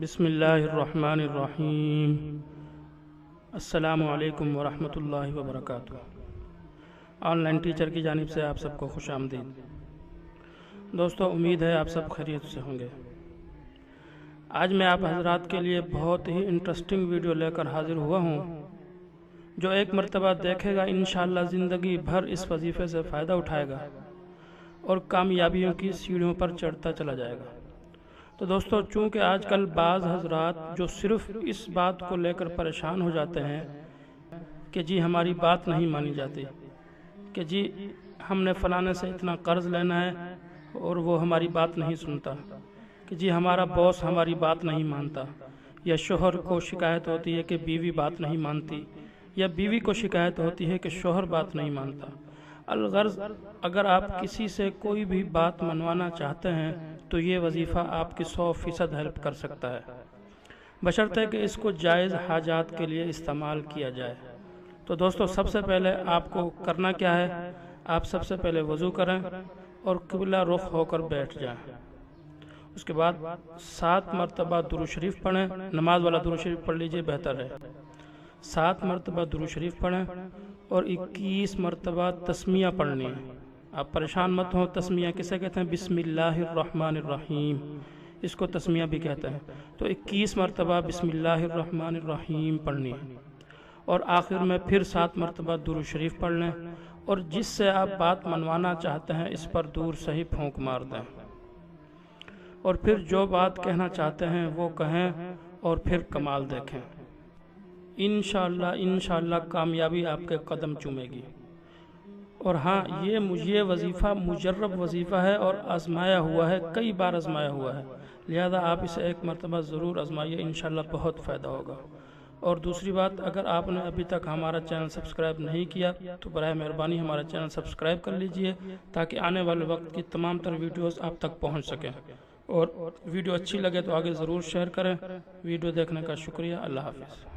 بسم اللہ الرحمن الرحیم۔ السلام علیکم ورحمۃ اللہ وبرکاتہ۔ آن لائن ٹیچر کی جانب سے آپ سب کو خوش آمدید۔ دوستو، امید ہے آپ سب خیریت سے ہوں گے۔ آج میں آپ حضرات کے لیے بہت ہی انٹرسٹنگ ویڈیو لے کر حاضر ہوا ہوں، جو ایک مرتبہ دیکھے گا انشاءاللہ زندگی بھر اس وظیفے سے فائدہ اٹھائے گا اور کامیابیوں کی سیڑھیوں پر چڑھتا چلا جائے گا۔ تو دوستو، چونکہ آج کل بعض حضرات جو صرف اس بات کو لے کر پریشان ہو جاتے ہیں کہ جی ہماری بات نہیں مانی جاتی، کہ جی ہم نے فلانے سے اتنا قرض لینا ہے اور وہ ہماری بات نہیں سنتا، کہ جی ہمارا باس ہماری بات نہیں مانتا، یا شوہر کو شکایت ہوتی ہے کہ بیوی بات نہیں مانتی، یا بیوی کو شکایت ہوتی ہے کہ شوہر بات نہیں مانتا۔ الغرض اگر آپ کسی سے کوئی بھی بات منوانا چاہتے ہیں تو یہ وظیفہ آپ کی 100% ہیلپ کر سکتا ہے، بشرطے کہ اس کو جائز حاجات کے لیے استعمال کیا جائے۔ تو دوستو، سب سے پہلے آپ کو کرنا کیا ہے؟ آپ سب سے پہلے وضو کریں اور قبلہ رخ ہو کر بیٹھ جائیں۔ اس کے بعد 7 مرتبہ درود شریف پڑھیں۔ نماز والا درود شریف پڑھ لیجئے، بہتر ہے۔ 7 مرتبہ درود شریف پڑھیں اور 21 مرتبہ تسمیہ پڑھنی ہے۔ آپ پریشان مت ہوں، تسمیہ کسے کہتے ہیں؟ بسم اللہ الرحمن الرحیم، اس کو تسمیہ بھی کہتے ہیں۔ تو 21 مرتبہ بسم اللہ الرحمن الرحیم پڑھنی ہے، اور آخر میں پھر 7 مرتبہ درود شریف پڑھ لیں، اور جس سے آپ بات منوانا چاہتے ہیں اس پر دور سے ہی پھونک مار دیں، اور پھر جو بات کہنا چاہتے ہیں وہ کہیں، اور پھر کمال دیکھیں۔ انشاءاللہ کامیابی آپ کے قدم چومے گی۔ اور ہاں، یہ وظیفہ مجرب وظیفہ ہے اور آزمایا ہوا ہے، کئی بار آزمایا ہوا ہے، لہذا آپ اسے ایک مرتبہ ضرور آزمائیے، انشاءاللہ بہت فائدہ ہوگا۔ اور دوسری بات، اگر آپ نے ابھی تک ہمارا چینل سبسکرائب نہیں کیا تو برائے مہربانی ہمارا چینل سبسکرائب کر لیجئے، تاکہ آنے والے وقت کی تمام تر ویڈیوز آپ تک پہنچ سکیں۔ اور ویڈیو اچھی لگے تو آگے ضرور شیئر کریں۔ ویڈیو دیکھنے کا شکریہ۔ اللہ حافظ۔